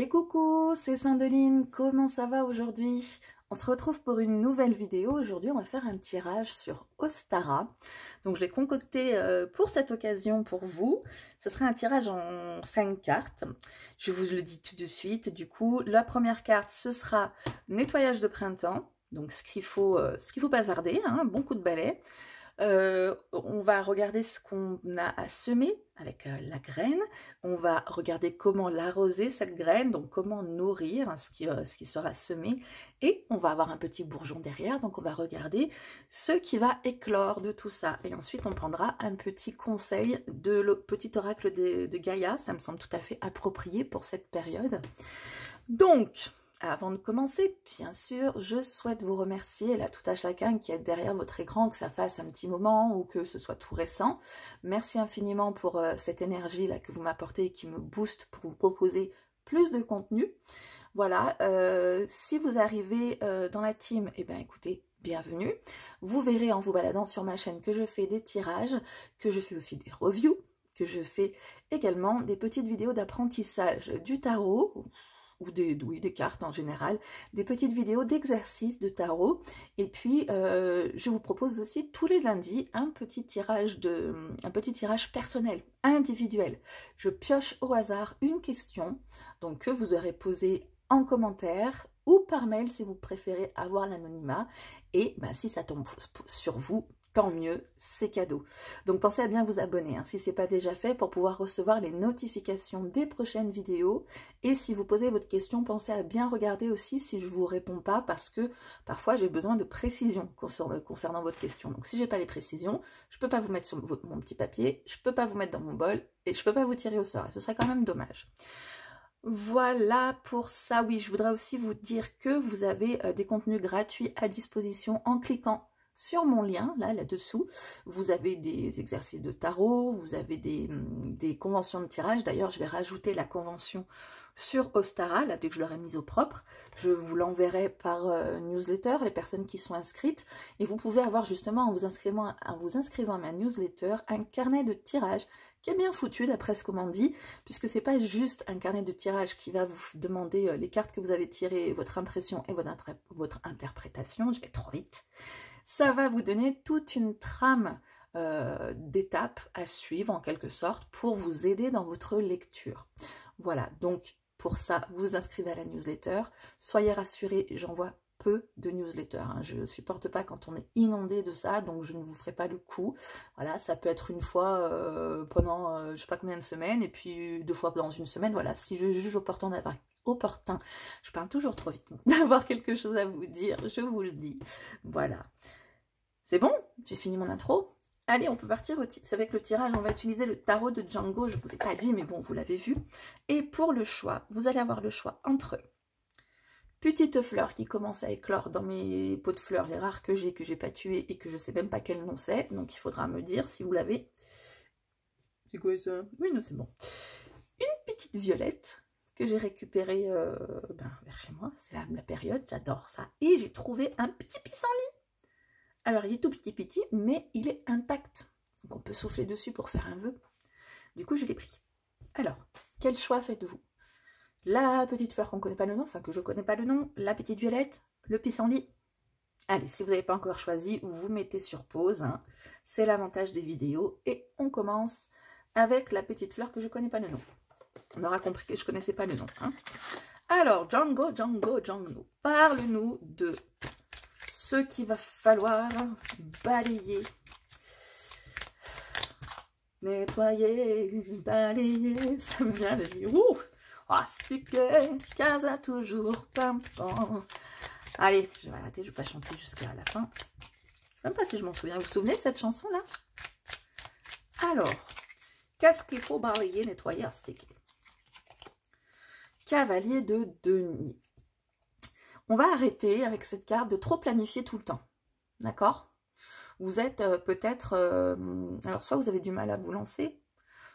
Et coucou, c'est Sandeline, comment ça va aujourd'hui? On se retrouve pour une nouvelle vidéo. Aujourd'hui, on va faire un tirage sur Ostara. Donc, je l'ai concocté pour cette occasion pour vous. Ce sera un tirage en 5 cartes. Je vous le dis tout de suite. Du coup, la première carte, ce sera nettoyage de printemps. Donc, ce qu'il faut bazarder, hein, un bon coup de balai. On va regarder ce qu'on a à semer avec la graine. On va regarder comment l'arroser cette graine, donc comment nourrir ce qui sera semé. Et on va avoir un petit bourgeon derrière, donc on va regarder ce qui va éclore de tout ça. Et ensuite on prendra un petit conseil de le petit oracle de Gaïa. Ça me semble tout à fait approprié pour cette période. Donc, avant de commencer, bien sûr, je souhaite vous remercier, là, tout à chacun qui est derrière votre écran, que ça fasse un petit moment ou que ce soit tout récent. Merci infiniment pour cette énergie-là que vous m'apportez et qui me booste pour vous proposer plus de contenu. Voilà, si vous arrivez dans la team, eh bien, écoutez, bienvenue. Vous verrez en vous baladant sur ma chaîne que je fais des tirages, que je fais aussi des reviews, que je fais également des petites vidéos d'apprentissage du tarot, ou des cartes en général, des petites vidéos d'exercices de tarot. Et puis, je vous propose aussi tous les lundis un petit tirage personnel, individuel. Je pioche au hasard une question, donc que vous aurez posée en commentaire ou par mail si vous préférez avoir l'anonymat. Et ben, si ça tombe sur vous, tant mieux, c'est cadeau. Donc pensez à bien vous abonner, hein, si ce n'est pas déjà fait, pour pouvoir recevoir les notifications des prochaines vidéos. Et si vous posez votre question, pensez à bien regarder aussi si je ne vous réponds pas, parce que parfois j'ai besoin de précisions concernant votre question. Donc si je n'ai pas les précisions, je ne peux pas vous mettre sur mon petit papier, je ne peux pas vous mettre dans mon bol, et je ne peux pas vous tirer au sort. Et ce serait quand même dommage. Voilà pour ça. Oui, je voudrais aussi vous dire que vous avez des contenus gratuits à disposition en cliquant sur mon lien, là-dessous. Vous avez des exercices de tarot, vous avez des conventions de tirage. D'ailleurs, je vais rajouter la convention sur Ostara, là, dès que je l'aurai mise au propre. Je vous l'enverrai par newsletter, les personnes qui sont inscrites. Et vous pouvez avoir justement, en vous inscrivant à ma newsletter, un carnet de tirage qui est bien foutu, d'après ce qu'on m'en dit, puisque c'est pas juste un carnet de tirage qui va vous demander les cartes que vous avez tirées, votre impression et votre interprétation. Je vais trop vite. Ça va vous donner toute une trame d'étapes à suivre en quelque sorte pour vous aider dans votre lecture. Voilà, donc pour ça, vous vous inscrivez à la newsletter. Soyez rassurés, j'envoie peu de newsletters. Hein. Je ne supporte pas quand on est inondé de ça, donc je ne vous ferai pas le coup. Voilà, ça peut être une fois pendant je ne sais pas combien de semaines, et puis 2 fois dans une semaine. Voilà, si je juge opportun d'avoir je parle toujours trop vite, d'avoir quelque chose à vous dire, je vous le dis. Voilà. C'est bon, j'ai fini mon intro. Allez, on peut partir avec le tirage. On va utiliser le tarot de Django. Je ne vous ai pas dit, mais bon, vous l'avez vu. Et pour le choix, vous allez avoir le choix entre petite fleur qui commence à éclore dans mes pots de fleurs, les rares que j'ai pas tués et que je ne sais même pas quel nom c'est. Donc, il faudra me dire si vous l'avez. C'est quoi ça? Oui, non, c'est bon. Une petite violette que j'ai récupérée vers chez moi. C'est la période, j'adore ça. Et j'ai trouvé un petit pissenlit. Alors, il est tout petit, mais il est intact. Donc, on peut souffler dessus pour faire un vœu. Du coup, je l'ai pris. Alors, quel choix faites-vous? La petite fleur qu'on ne connaît pas le nom, enfin que je ne connais pas le nom, la petite violette, le pissenlit. Allez, si vous n'avez pas encore choisi, vous mettez sur pause. Hein. C'est l'avantage des vidéos. Et on commence avec la petite fleur que je ne connais pas le nom. On aura compris que je ne connaissais pas le nom. Hein. Alors, Django, parle-nous de ce qu'il va falloir balayer, nettoyer, balayer, ça me vient le dire. Ouh, oh, sticker, casa toujours, pam, pam. Allez, je vais arrêter, je ne vais pas chanter jusqu'à la fin. Même pas si je m'en souviens. Vous vous souvenez de cette chanson-là? Alors, qu'est-ce qu'il faut balayer, nettoyer, sticker? Cavalier de denier. On va arrêter avec cette carte de trop planifier tout le temps, d'accord? Vous êtes peut-être... alors, soit vous avez du mal à vous lancer,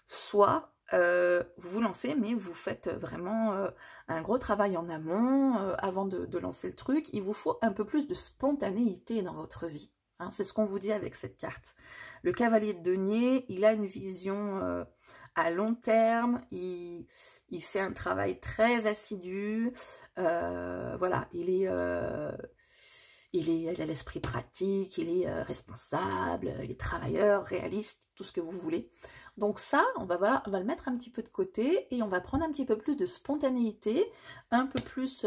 soit vous vous lancez, mais vous faites vraiment un gros travail en amont avant de lancer le truc. Il vous faut un peu plus de spontanéité dans votre vie. Hein, c'est ce qu'on vous dit avec cette carte. Le cavalier de denier, il a une vision à long terme, il fait un travail très assidu, voilà, il a l'esprit pratique, il est responsable, il est travailleur, réaliste, tout ce que vous voulez. Donc ça, on va le mettre un petit peu de côté et on va prendre un petit peu plus de spontanéité, un peu plus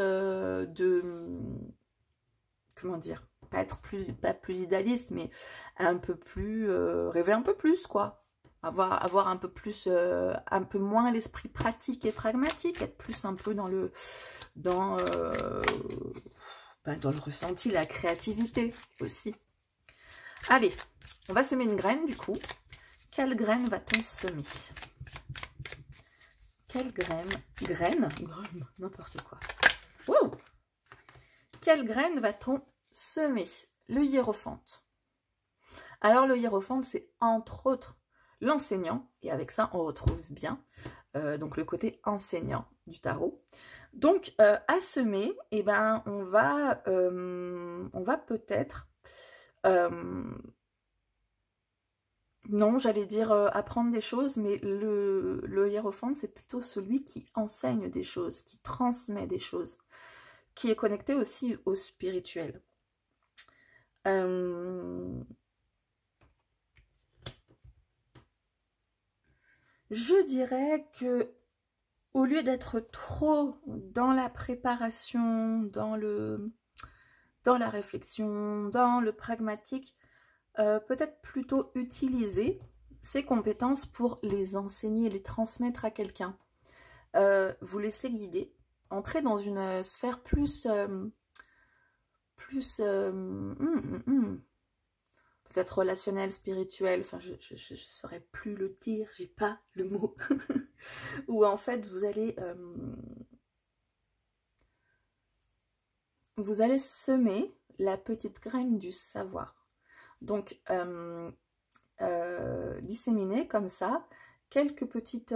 comment dire, pas plus idéaliste, mais un peu plus, rêver un peu plus, quoi. Avoir un peu plus, un peu moins l'esprit pratique et pragmatique, être plus un peu dans le ressenti, la créativité aussi. Allez, on va semer une graine du coup. Quelle graine va-t-on semer? Quelle graine? Graine, n'importe quoi. Wow! Quelle graine va-t-on semer? Le hiérophante. Alors le hiérophante, c'est entre autres l'enseignant, et avec ça on retrouve bien donc le côté enseignant du tarot. Donc à semer, eh ben, on va peut-être non, j'allais dire apprendre des choses, mais le hiérophante, c'est plutôt celui qui enseigne des choses, qui transmet des choses, qui est connecté aussi au spirituel. Je dirais que au lieu d'être trop dans la préparation, dans la réflexion, dans le pragmatique, peut-être plutôt utiliser ces compétences pour les enseigner, les transmettre à quelqu'un. Vous laisser guider, entrer dans une sphère plus peut-être relationnelle, spirituelle, enfin je ne saurais plus le dire, j'ai pas le mot, où en fait vous allez semer la petite graine du savoir. Donc disséminer comme ça quelques petites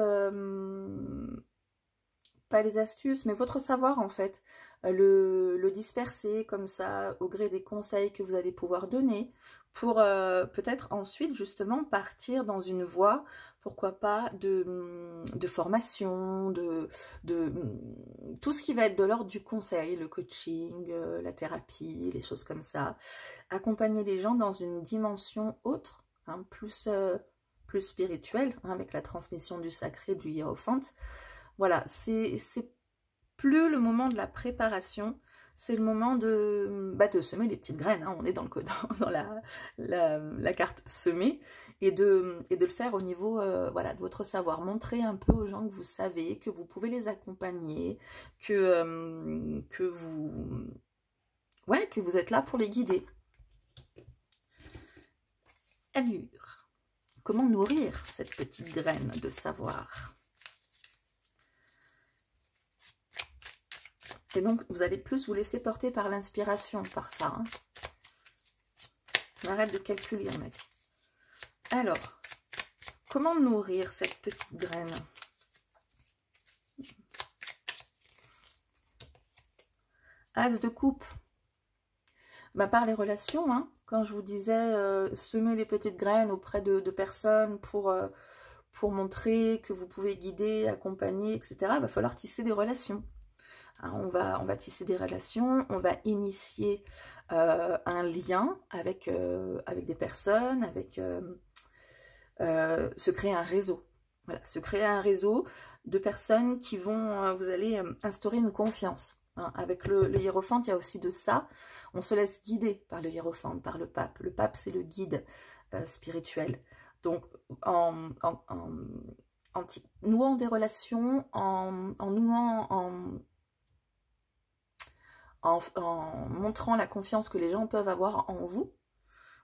pas les astuces, mais votre savoir en fait, le disperser comme ça au gré des conseils que vous allez pouvoir donner pour peut-être ensuite justement partir dans une voie, pourquoi pas, de formation, de tout ce qui va être de l'ordre du conseil, le coaching, la thérapie, les choses comme ça. Accompagner les gens dans une dimension autre, hein, plus spirituelle, hein, avec la transmission du sacré, du hiérophante. Voilà, c'est plus le moment de la préparation, c'est le moment de semer les petites graines, hein, on est dans la carte semer, et de le faire au niveau voilà, de votre savoir, montrer un peu aux gens que vous savez, que vous pouvez les accompagner, que vous êtes là pour les guider. Allure. Comment nourrir cette petite graine de savoir? Et donc, vous allez plus vous laisser porter par l'inspiration, par ça. Hein. On arrête de calculer, on a dit. Alors, comment nourrir cette petite graine? As de coupe. Par les relations, hein, quand je vous disais semer les petites graines auprès de personnes pour montrer que vous pouvez guider, accompagner, etc., il va falloir tisser des relations. Hein, on va tisser des relations, on va initier un lien avec des personnes, se créer un réseau. Voilà, se créer un réseau de personnes qui vont, vous allez instaurer une confiance. Hein. Avec le hiérophante, il y a aussi de ça. On se laisse guider par le hiérophante, par le pape. Le pape, c'est le guide spirituel. Donc, en nouant des relations, en montrant la confiance que les gens peuvent avoir en vous,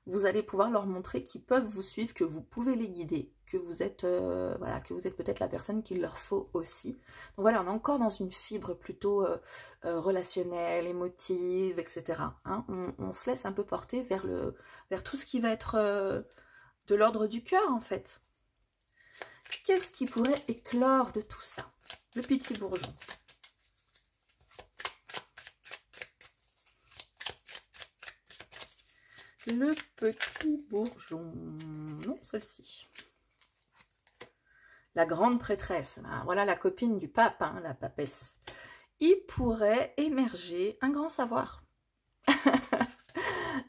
vous allez pouvoir leur montrer qu'ils peuvent vous suivre, que vous pouvez les guider, que vous êtes voilà, que vous êtes peut-être la personne qu'il leur faut aussi. Donc voilà, on est encore dans une fibre plutôt relationnelle, émotive, etc. Hein. On se laisse un peu porter vers tout ce qui va être de l'ordre du cœur, en fait. Qu'est-ce qui pourrait éclore de tout ça? Le petit bourgeon. Le petit bourgeon. Non, celle-ci. la grande prêtresse, ben, voilà la copine du pape, hein, la papesse, il pourrait émerger un grand savoir.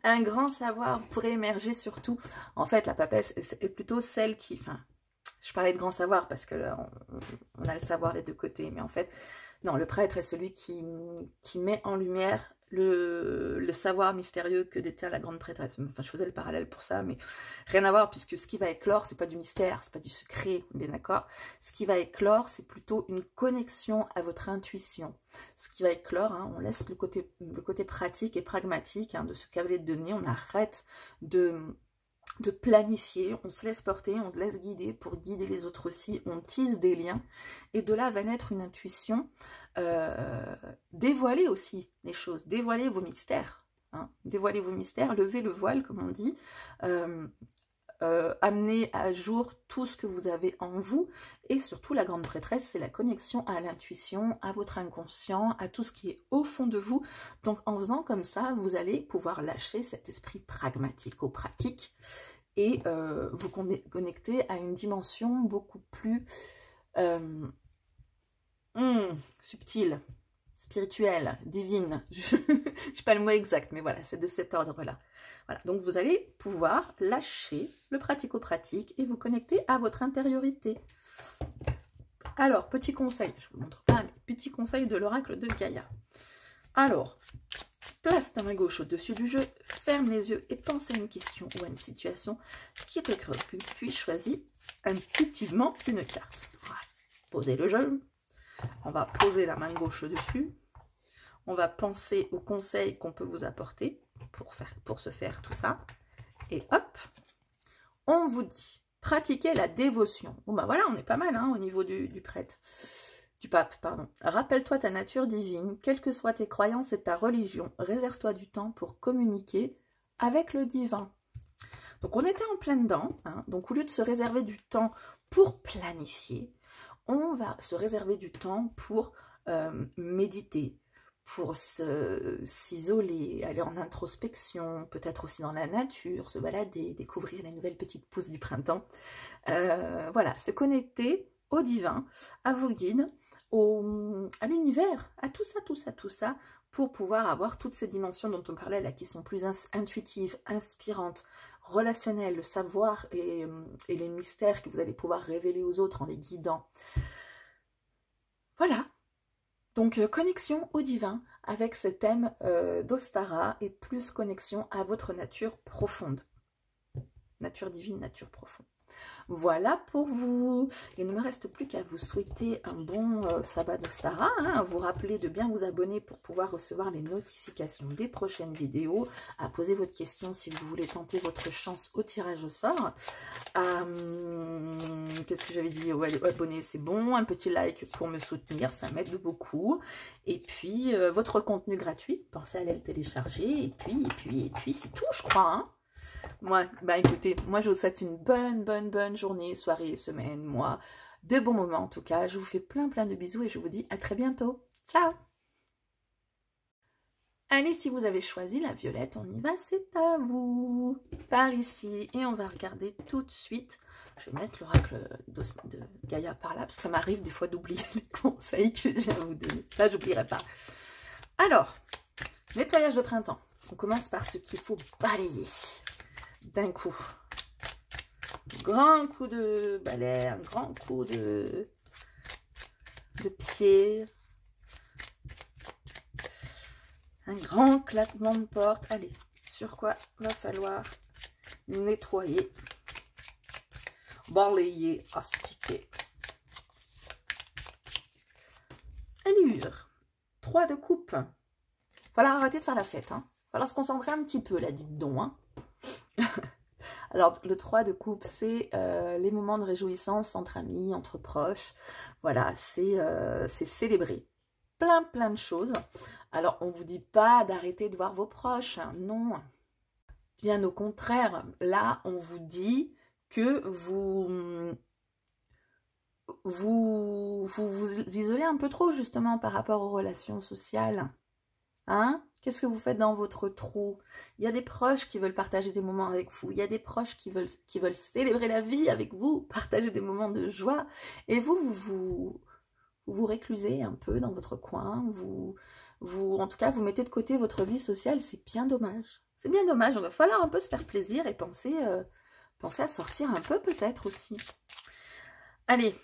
Un grand savoir pourrait émerger surtout. En fait, la papesse est plutôt celle qui... Enfin, je parlais de grand savoir parce que là, on a le savoir des deux côtés. Mais en fait, non, le prêtre est celui qui met en lumière le savoir mystérieux que déterre la grande prêtresse. Enfin, je faisais le parallèle pour ça, mais rien à voir, puisque ce qui va éclore, c'est pas du mystère, c'est pas du secret, bien d'accord. Ce qui va éclore, c'est plutôt une connexion à votre intuition. Ce qui va éclore, hein, on laisse le côté pratique et pragmatique hein, de ce cavalier de denier, on arrête de planifier, on se laisse porter, on se laisse guider pour guider les autres aussi, on tisse des liens, et de là va naître une intuition, dévoiler aussi les choses, dévoiler vos mystères, hein, dévoiler vos mystères, lever le voile comme on dit, amener à jour tout ce que vous avez en vous, et surtout la grande prêtresse, c'est la connexion à l'intuition, à votre inconscient, à tout ce qui est au fond de vous. Donc en faisant comme ça, vous allez pouvoir lâcher cet esprit pragmatico-pratique et vous connecter à une dimension beaucoup plus subtile, spirituelle, divine. Je n'ai pas le mot exact, mais voilà, c'est de cet ordre-là. Voilà, donc vous allez pouvoir lâcher le pratico-pratique et vous connecter à votre intériorité. Alors, petit conseil, je vous montre pas, mais petit conseil de l'oracle de Gaïa. Alors, place ta main gauche au-dessus du jeu, ferme les yeux et pense à une question ou à une situation qui te préoccupe, puis choisis intuitivement une carte. Voilà. Posez le jeu, on va poser la main gauche au-dessus, on va penser aux conseils qu'on peut vous apporter pour se faire tout ça, et hop, on vous dit, pratiquez la dévotion. Bon ben voilà, on est pas mal hein, au niveau du prêtre. Du pape, pardon. Rappelle-toi ta nature divine, quelles que soient tes croyances et ta religion, réserve-toi du temps pour communiquer avec le divin. Donc on était en plein dedans, hein, donc au lieu de se réserver du temps pour planifier, on va se réserver du temps pour méditer, pour s'isoler, aller en introspection, peut-être aussi dans la nature, se balader, découvrir les nouvelles petites pousses du printemps. Voilà, se connecter au divin, à vos guides, à l'univers, à tout ça, pour pouvoir avoir toutes ces dimensions dont on parlait là, qui sont plus intuitives, inspirantes, relationnelles, le savoir et les mystères que vous allez pouvoir révéler aux autres en les guidant. Voilà. Donc, connexion au divin avec ce thème d'Ostara et plus connexion à votre nature profonde. Nature divine, nature profonde. Voilà pour vous. Il ne me reste plus qu'à vous souhaiter un bon sabbat d'Ostara, hein, à vous rappeler de bien vous abonner pour pouvoir recevoir les notifications des prochaines vidéos, à poser votre question si vous voulez tenter votre chance au tirage au sort. Qu'est-ce que j'avais dit? Ouais, abonner, c'est bon. Un petit like pour me soutenir, ça m'aide beaucoup. Et puis, votre contenu gratuit, pensez à aller le télécharger. Et puis, c'est tout, je crois, hein. Moi, bah écoutez, moi je vous souhaite une bonne journée, soirée, semaine, mois, de bons moments en tout cas. Je vous fais plein de bisous et je vous dis à très bientôt. Ciao! Allez, si vous avez choisi la violette, on y va, c'est à vous. Par ici, et on va regarder tout de suite. Je vais mettre l'oracle de Gaïa par là, parce que ça m'arrive des fois d'oublier les conseils que j'ai à vous donner. Là, j'oublierai pas. Alors, nettoyage de printemps. On commence par ce qu'il faut balayer. D'un coup, grand coup de balai, un grand coup de pied, un grand claquement de porte. Allez, sur quoi va falloir nettoyer, balayer, astiquer. Allure, 3 de coupe. Voilà, arrêter de faire la fête. Hein. Falloir se concentrer un petit peu là, dites donc. Hein. Alors, le 3 de coupe, c'est les moments de réjouissance entre amis, entre proches. Voilà, c'est célébrer plein de choses. Alors, on ne vous dit pas d'arrêter de voir vos proches, hein, non. Bien au contraire, là, on vous dit que vous isolez un peu trop, justement, par rapport aux relations sociales. Hein? Qu'est-ce que vous faites dans votre trou? Il y a des proches qui veulent partager des moments avec vous. Il y a des proches qui veulent célébrer la vie avec vous, partager des moments de joie. Et vous réclusez un peu dans votre coin. En tout cas, vous mettez de côté votre vie sociale. C'est bien dommage. C'est bien dommage. Il va falloir un peu se faire plaisir et penser à sortir un peu peut-être aussi. Allez,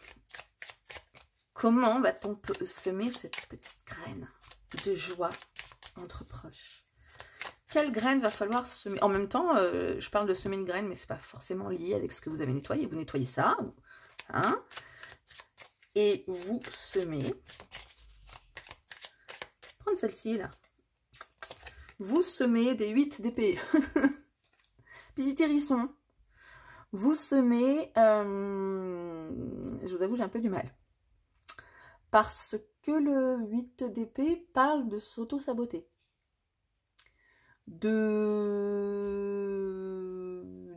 comment va-t-on semer cette petite graine de joie entre proches? Quelle graine va falloir semer? En même temps, je parle de semer une graine, mais c'est pas forcément lié avec ce que vous avez nettoyé. Vous nettoyez ça, hein, et vous semez. Prendre celle-ci, là. Vous semez des 8 d'épée. Petit hérisson. Vous semez... je vous avoue, j'ai un peu du mal. Parce que le 8 d'épée parle de s'auto-saboter.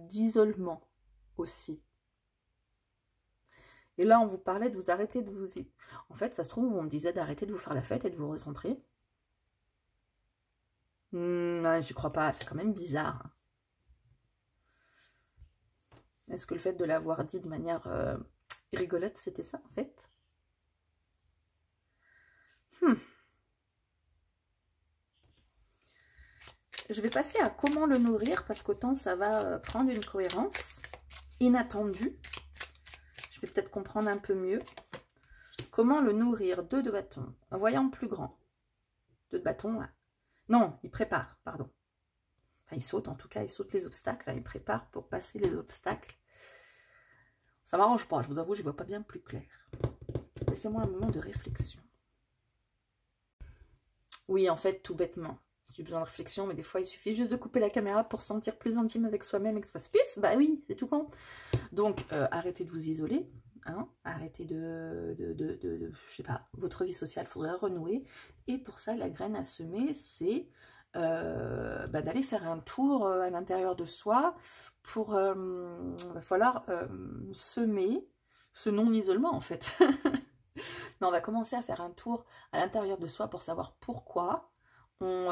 D'isolement aussi. Et là, on vous parlait de vous arrêter de vous... En fait, ça se trouve, on me disait d'arrêter de vous faire la fête et de vous recentrer. Je crois pas, c'est quand même bizarre. Est-ce que le fait de l'avoir dit de manière rigolote, c'était ça, en fait? Je vais passer à comment le nourrir, parce qu'autant ça va prendre une cohérence inattendue. Je vais peut-être comprendre un peu mieux. Comment le nourrir? 2 de bâton. Un voyant plus grand. 2 de bâton, là. Non, il prépare, pardon. Enfin, il saute, en tout cas, il saute les obstacles. Là, il prépare pour passer les obstacles. Ça m'arrange pas, je vous avoue, je ne vois pas bien plus clair. Laissez-moi un moment de réflexion. Oui, en fait, tout bêtement. J'ai besoin de réflexion, mais des fois, il suffit juste de couper la caméra pour se sentir plus intime avec soi-même et que ça fasse pif. Bah oui, c'est tout con. Donc, arrêtez de vous isoler. Hein, arrêtez je sais pas, votre vie sociale, il faudrait renouer. Et pour ça, la graine à semer, c'est d'aller faire un tour à l'intérieur de soi pour va falloir semer ce non-isolement en fait. Non, on va commencer à faire un tour à l'intérieur de soi pour savoir pourquoi on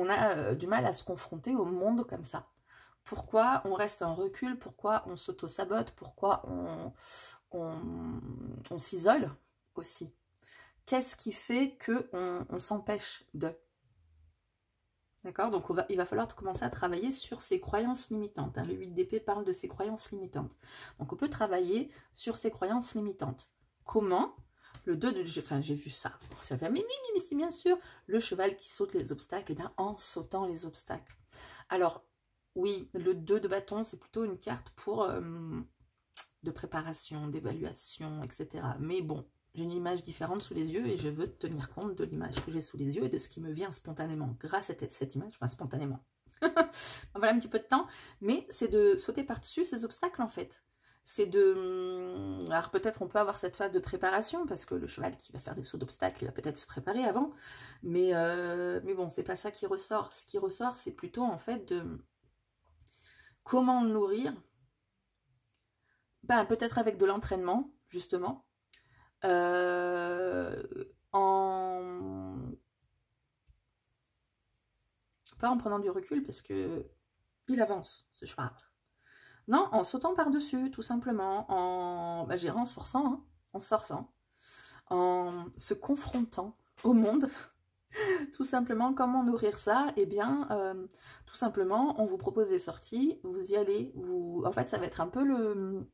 a du mal à se confronter au monde comme ça. Pourquoi on reste en recul, pourquoi on s'auto-sabote, pourquoi on s'isole aussi. Qu'est-ce qui fait qu'on s'empêche de... D'accord? Donc il va falloir commencer à travailler sur ses croyances limitantes. Hein. Le 8 d'épée parle de ses croyances limitantes. Donc on peut travailler sur ses croyances limitantes. Comment? Le 2 de... Enfin, j'ai vu ça. Mais c'est bien sûr le cheval qui saute les obstacles, et bien en sautant les obstacles. Alors, oui, le 2 de bâton, c'est plutôt une carte pour de préparation, d'évaluation, etc. Mais bon, j'ai une image différente sous les yeux et je veux tenir compte de l'image que j'ai sous les yeux et de ce qui me vient spontanément grâce à cette image, enfin spontanément. Voilà un petit peu de temps, mais c'est de sauter par-dessus ces obstacles en fait. C'est de... Alors peut-être on peut avoir cette phase de préparation, parce que le cheval qui va faire des sauts d'obstacles, il va peut-être se préparer avant, mais bon, c'est pas ça qui ressort. Ce qui ressort, c'est plutôt en fait de... Comment le nourrir? Ben, peut-être avec de l'entraînement, justement. Pas en prenant du recul, parce que il avance, ce cheval. Non, en sautant par-dessus, tout simplement, je dirais en se forçant, hein, en se forçant, en se confrontant au monde. Tout simplement, comment nourrir ça? Eh bien, tout simplement, on vous propose des sorties, vous y allez, en fait, ça va être un peu le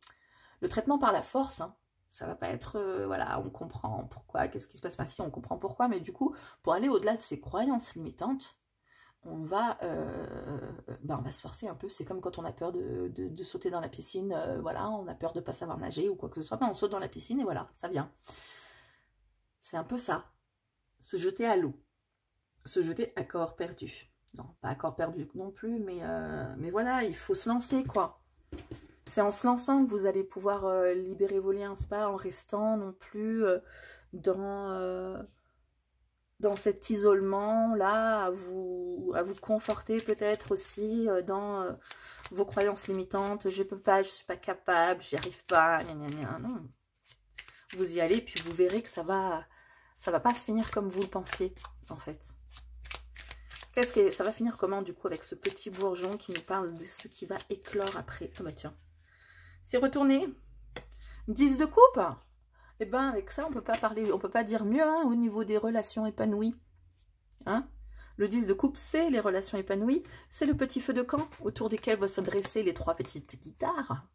traitement par la force, hein. Ça va pas être, voilà, on comprend pourquoi, qu'est-ce qui se passe, enfin, si, on comprend pourquoi, mais du coup, pour aller au-delà de ces croyances limitantes, on va se forcer un peu. C'est comme quand on a peur de sauter dans la piscine, voilà, on a peur de ne pas savoir nager ou quoi que ce soit, ben on saute dans la piscine et voilà, ça vient. C'est un peu ça, se jeter à l'eau, se jeter à corps perdu. Non, pas à corps perdu non plus, mais voilà, il faut se lancer, quoi. C'est en se lançant que vous allez pouvoir libérer vos liens, c'est pas en restant non plus dans cet isolement-là, à vous conforter peut-être aussi dans vos croyances limitantes. Je peux pas, je suis pas capable, j'y arrive pas, gna gna gna. Non. Vous y allez, puis vous verrez que ça va pas se finir comme vous le pensiez, en fait. Ça va finir comment du coup avec ce petit bourgeon qui nous parle de ce qui va éclore après? Ah bah tiens, c'est retourné. 10 de coupe. Et ben avec ça, on peut pas parler, on peut pas dire mieux hein, au niveau des relations épanouies. Hein? Le 10 de coupe, c'est les relations épanouies. C'est le petit feu de camp autour desquels vont se dresser les 3 petites guitares.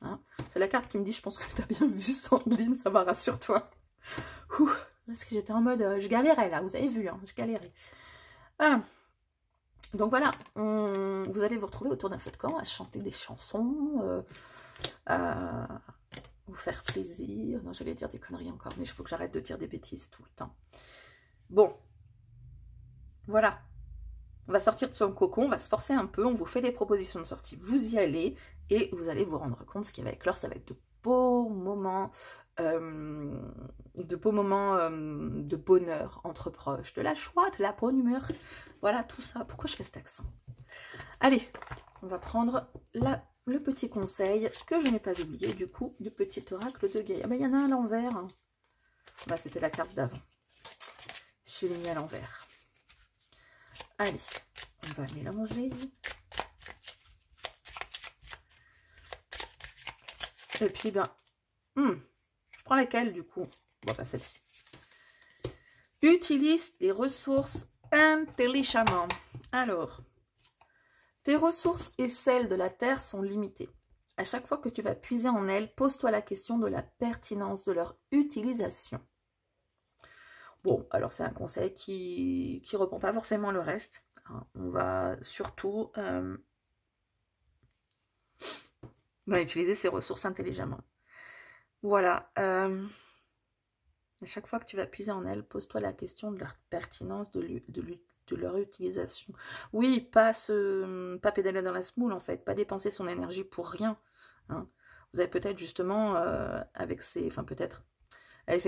Hein? C'est la carte qui me dit, je pense que tu as bien vu Sandrine, ça va, rassure-toi. Parce que j'étais en mode, je galérais là, vous avez vu, hein, je galérais. Donc voilà, vous allez vous retrouver autour d'un feu de camp à chanter des chansons, à vous faire plaisir. Non, j'allais dire des conneries encore, mais il faut que j'arrête de dire des bêtises tout le temps. Bon, voilà. On va sortir de son cocon, on va se forcer un peu, on vous fait des propositions de sortie, vous y allez, et vous allez vous rendre compte, ce qui va éclore, ça va être de beaux moments, de bonheur entre proches, de la joie, de la bonne humeur, voilà tout ça. Pourquoi je fais cet accent? Allez, on va prendre le petit conseil que je n'ai pas oublié, du coup, du petit oracle de Gaïa. Ah ben, il y en a un à l'envers. Bah, c'était la carte d'avant. Je l'ai mis à l'envers. Allez, on va mélanger. Et puis, ben, je prends laquelle du coup? Bon, pas celle-ci. Utilise les ressources intelligemment. Alors, tes ressources et celles de la Terre sont limitées. À chaque fois que tu vas puiser en elles, pose-toi la question de la pertinence de leur utilisation. Bon, alors c'est un conseil qui ne reprend pas forcément le reste. On va surtout utiliser ces ressources intelligemment. Voilà. À chaque fois que tu vas puiser en elles, pose-toi la question de leur pertinence, de leur utilisation. Oui, pas pédaler dans la semoule en fait, pas dépenser son énergie pour rien. Hein. Vous avez peut-être justement, avec ces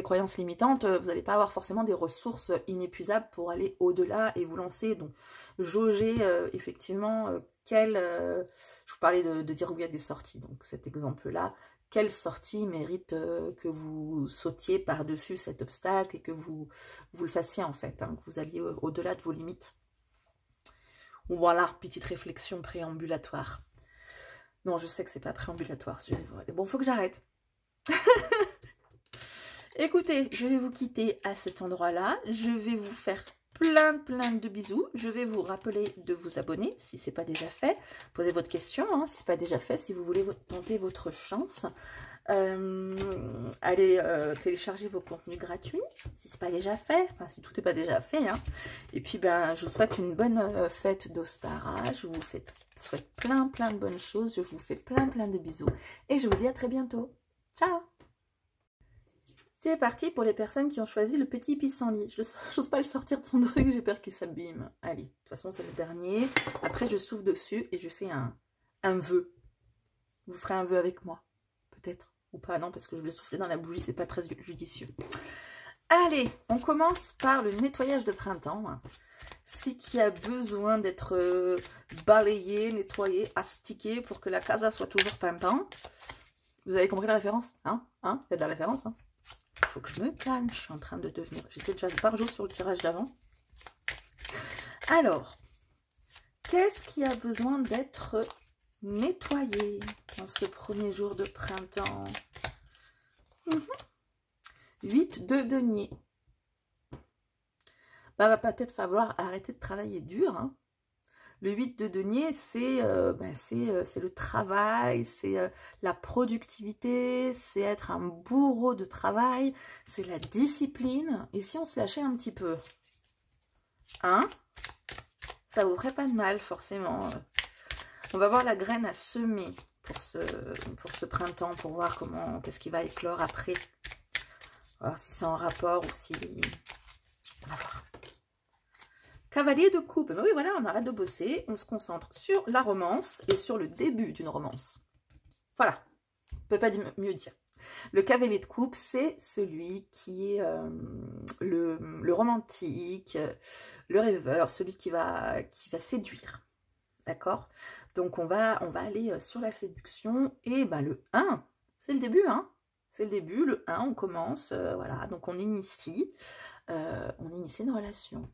croyances limitantes, vous n'allez pas avoir forcément des ressources inépuisables pour aller au-delà et vous lancer. Donc, jauger effectivement je vous parlais de dire où il y a des sorties. Donc, cet exemple-là, quelle sortie mérite que vous sautiez par-dessus cet obstacle et que vous le fassiez en fait, hein, que vous alliez au-delà de vos limites. Voilà, petite réflexion préambulatoire. Non, je sais que c'est pas préambulatoire. Bon, faut que j'arrête. Écoutez, je vais vous quitter à cet endroit-là. Je vais vous faire plein de bisous. Je vais vous rappeler de vous abonner si ce n'est pas déjà fait. Posez votre question, hein, si ce n'est pas déjà fait, si vous voulez tenter votre chance. Allez télécharger vos contenus gratuits si ce n'est pas déjà fait. Enfin, si tout n'est pas déjà fait. Hein. Et puis, ben, je vous souhaite une bonne fête d'Ostara. Je vous souhaite plein de bonnes choses. Je vous fais plein de bisous. Et je vous dis à très bientôt. Ciao! C'est parti pour les personnes qui ont choisi le petit pissenlit. Je n'ose pas le sortir de son truc, j'ai peur qu'il s'abîme. Allez, de toute façon, c'est le dernier. Après, je souffle dessus et je fais un vœu. Vous ferez un vœu avec moi, peut-être. Ou pas, non, parce que je vais souffler dans la bougie, c'est pas très judicieux. Allez, on commence par le nettoyage de printemps. Ce qui a besoin d'être balayé, nettoyé, astiqué pour que la casa soit toujours pimpant. Vous avez compris la référence? Hein? Il y a de la référence, hein? Il faut que je me calme, je suis en train de devenir... J'étais déjà par jour sur le tirage d'avant. Alors, qu'est-ce qui a besoin d'être nettoyé dans ce premier jour de printemps? 8 de denier. Va peut-être falloir arrêter de travailler dur. Hein. Le 8 de denier, c'est le travail, c'est la productivité, c'est être un bourreau de travail, c'est la discipline. Et si on se lâchait un petit peu, hein, ça vous ferait pas de mal forcément. On va voir la graine à semer pour ce printemps, pour voir qu'est-ce qui va éclore après. Voir si c'est en rapport ou si... On va voir. Cavalier de coupe. Ben oui, voilà, on arrête de bosser. On se concentre sur la romance et sur le début d'une romance. Voilà. On ne peut pas mieux dire. Le cavalier de coupe, c'est celui qui est le romantique, le rêveur, celui qui va séduire. D'accord? Donc, on va aller sur la séduction. Et ben, le 1, c'est le début, hein? C'est le début. Le 1, on commence. Voilà. Donc, on initie une relation.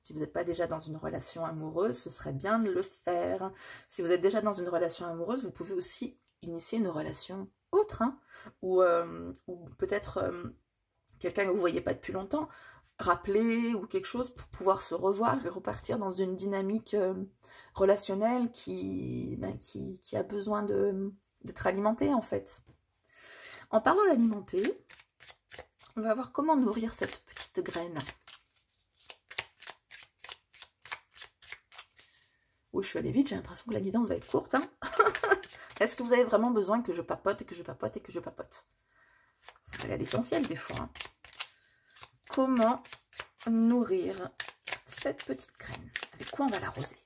Si vous n'êtes pas déjà dans une relation amoureuse, ce serait bien de le faire. Si vous êtes déjà dans une relation amoureuse, vous pouvez aussi initier une relation autre, hein, ou peut-être quelqu'un que vous ne voyez pas depuis longtemps, rappeler ou quelque chose pour pouvoir se revoir et repartir dans une dynamique relationnelle qui a besoin d'être alimentée en fait. En parlant d'alimenter, on va voir comment nourrir cette petite graine. Oui, je suis allée vite, j'ai l'impression que la guidance va être courte. Hein. Est-ce que vous avez vraiment besoin que je papote et que je papote et que je papote? Il faut aller à l'essentiel des fois. Hein. Comment nourrir cette petite graine? Avec quoi on va l'arroser?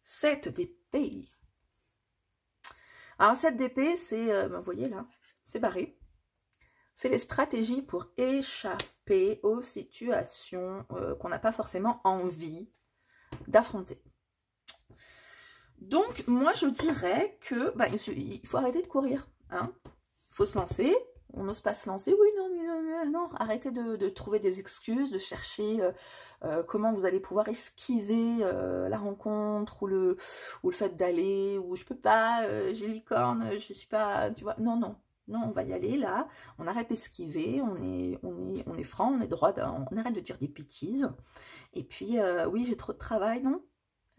7 d'épée. Alors 7 d'épée, c'est, vous voyez là, c'est barré. C'est les stratégies pour échapper aux situations qu'on n'a pas forcément envie d'affronter. Donc, moi, je dirais que il faut arrêter de courir. Hein. Il faut se lancer. On n'ose pas se lancer. Oui, non, mais non. Arrêtez de trouver des excuses, de chercher comment vous allez pouvoir esquiver la rencontre ou le fait d'aller, ou je peux pas, j'ai licorne, je suis pas, tu vois. Non, non. Non, on va y aller là, on arrête d'esquiver, on est franc, on est droit, on arrête de dire des bêtises. Et puis, oui, j'ai trop de travail, non?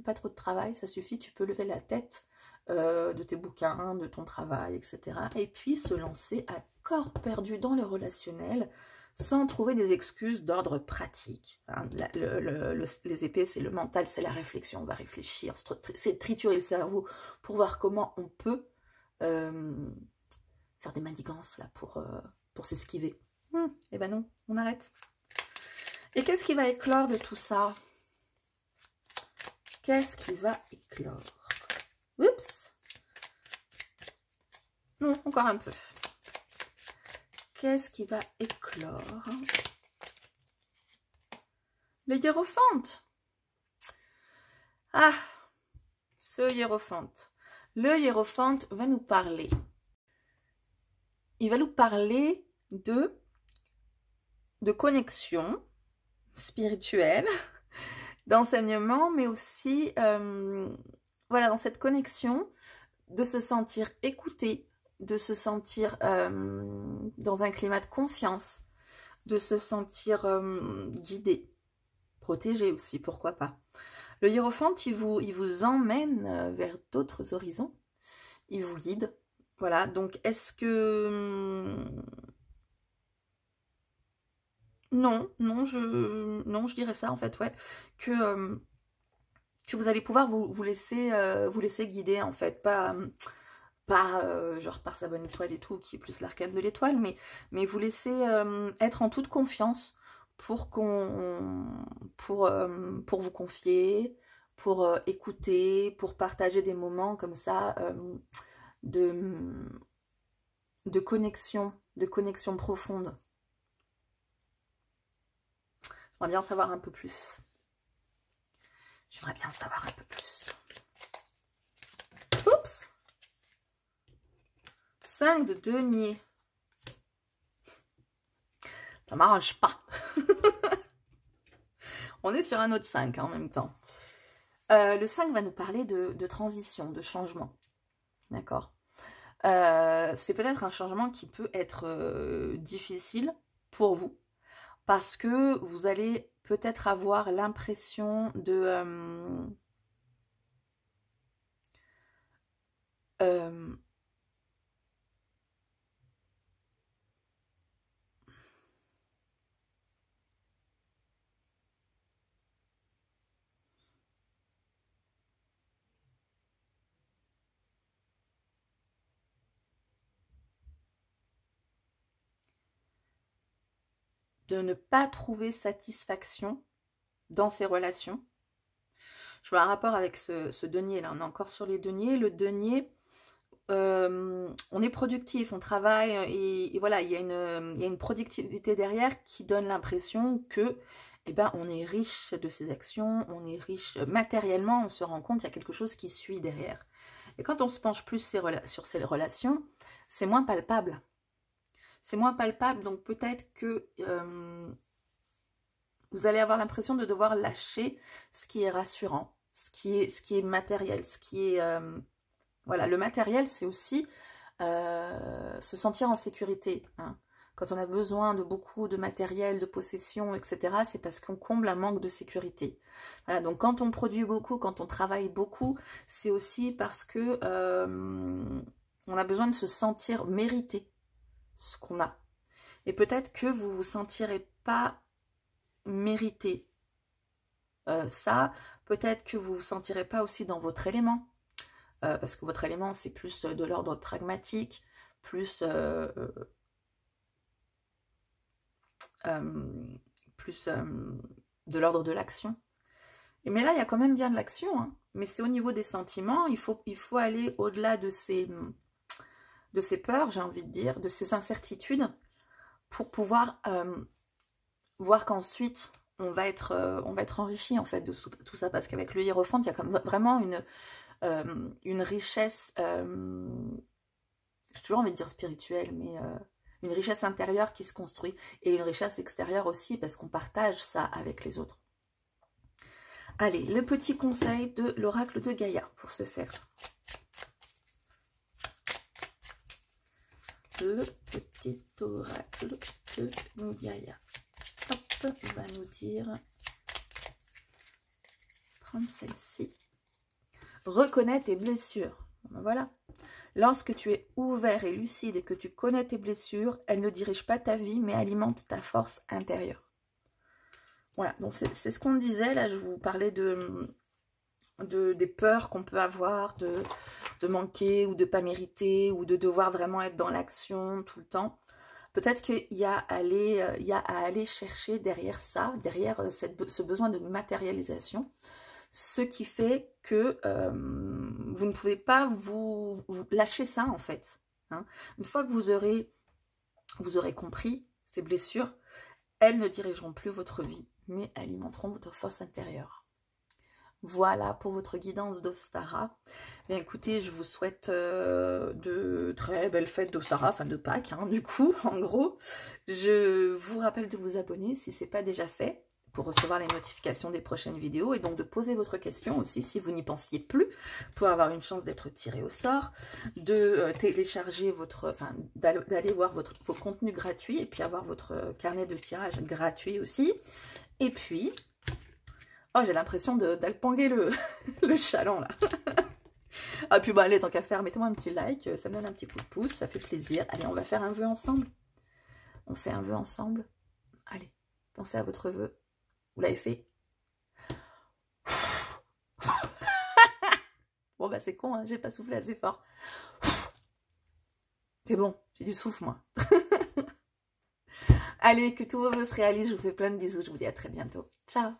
Pas trop de travail, ça suffit, tu peux lever la tête de tes bouquins, de ton travail, etc. Et puis se lancer à corps perdu dans le relationnel, sans trouver des excuses d'ordre pratique. Hein, les épées, c'est le mental, c'est la réflexion, on va réfléchir, c'est triturer le cerveau pour voir comment on peut... faire des manigances là pour s'esquiver. Eh ben non, on arrête. Et qu'est-ce qui va éclore de tout ça? Qu'est-ce qui va éclore? Oups. Non, encore un peu. Qu'est-ce qui va éclore? Le hiérophante. Ah, ce hiérophante. Le hiérophante va nous parler. Il va nous parler de connexion spirituelle, d'enseignement, mais aussi, voilà, dans cette connexion, de se sentir écouté, de se sentir dans un climat de confiance, de se sentir guidé, protégé aussi, pourquoi pas. Le hiérophante, il vous emmène vers d'autres horizons, il vous guide. Voilà, donc est-ce que... Non, je dirais ça en fait, ouais, que vous allez pouvoir vous laisser guider en fait, pas genre par sa bonne étoile et tout, qui est plus l'arcane de l'étoile, mais vous laisser être en toute confiance pour vous confier, pour écouter, pour partager des moments comme ça de connexion profonde. J'aimerais bien savoir un peu plus. J'aimerais bien savoir un peu plus. Oups! 5 de denier. Ça m'arrange pas. On est sur un autre 5 hein, en même temps. Le 5 va nous parler de transition, de changement. D'accord? C'est peut-être un changement qui peut être difficile pour vous. Parce que vous allez peut-être avoir l'impression de... de ne pas trouver satisfaction dans ces relations. Je vois un rapport avec ce denier là, on est encore sur les deniers. Le denier, on est productif, on travaille et voilà, il y a une productivité derrière qui donne l'impression que on est riche de ses actions, on est riche matériellement, on se rend compte qu'il y a quelque chose qui suit derrière. Et quand on se penche plus sur ces relations, c'est moins palpable. C'est moins palpable, donc peut-être que vous allez avoir l'impression de devoir lâcher ce qui est rassurant, ce qui est matériel, ce qui est... voilà, le matériel, c'est aussi se sentir en sécurité. Hein. Quand on a besoin de beaucoup de matériel, de possession, etc., c'est parce qu'on comble un manque de sécurité. Voilà, donc quand on produit beaucoup, quand on travaille beaucoup, c'est aussi parce que on a besoin de se sentir mériter ce qu'on a. Et peut-être que vous ne vous sentirez pas mériter ça, peut-être que vous ne vous sentirez pas aussi dans votre élément. Parce que votre élément, c'est plus de l'ordre pragmatique, plus de l'ordre de l'action. Mais là, il y a quand même bien de l'action, hein. Mais c'est au niveau des sentiments, il faut aller au-delà de ces peurs, j'ai envie de dire, de ces incertitudes, pour pouvoir voir qu'ensuite, on va être enrichi, en fait, de tout ça. Parce qu'avec le hiérophante, il y a comme vraiment une richesse, j'ai toujours envie de dire spirituelle, mais une richesse intérieure qui se construit, et une richesse extérieure aussi, parce qu'on partage ça avec les autres. Allez, le petit conseil de l'oracle de Gaïa, pour ce faire. Le petit oracle de Gaïa. Hop, on va nous dire, prendre celle-ci. Reconnais tes blessures. Voilà. Lorsque tu es ouvert et lucide et que tu connais tes blessures, elles ne dirigent pas ta vie, mais alimentent ta force intérieure. Voilà, donc c'est ce qu'on disait. Là, je vous parlais des peurs qu'on peut avoir, de manquer ou de pas mériter, ou de devoir vraiment être dans l'action tout le temps. Peut-être qu'il y a à aller chercher derrière ça, derrière ce besoin de matérialisation, ce qui fait que vous ne pouvez pas vous lâcher ça, en fait. Hein. Une fois que vous aurez compris ces blessures, elles ne dirigeront plus votre vie, mais alimenteront votre force intérieure. Voilà pour votre guidance d'Ostara. Bien écoutez, je vous souhaite de très belles fêtes d'Ostara, enfin de Pâques, hein, du coup, en gros. Je vous rappelle de vous abonner si ce n'est pas déjà fait, pour recevoir les notifications des prochaines vidéos, et donc de poser votre question aussi si vous n'y pensiez plus, pour avoir une chance d'être tiré au sort, de télécharger d'aller voir vos contenus gratuits, et puis avoir votre carnet de tirage gratuit aussi. Et puis, oh, j'ai l'impression d'alpanger le chaland là. Ah, puis bah allez, tant qu'à faire, mettez-moi un petit like, ça me donne un petit coup de pouce, ça fait plaisir. Allez, on va faire un vœu ensemble. On fait un vœu ensemble. Allez, pensez à votre vœu. Vous l'avez fait? Bon bah c'est con, hein, j'ai pas soufflé assez fort. C'est bon, j'ai du souffle moi. Allez, que tous vos vœux se réalisent, je vous fais plein de bisous, je vous dis à très bientôt. Ciao.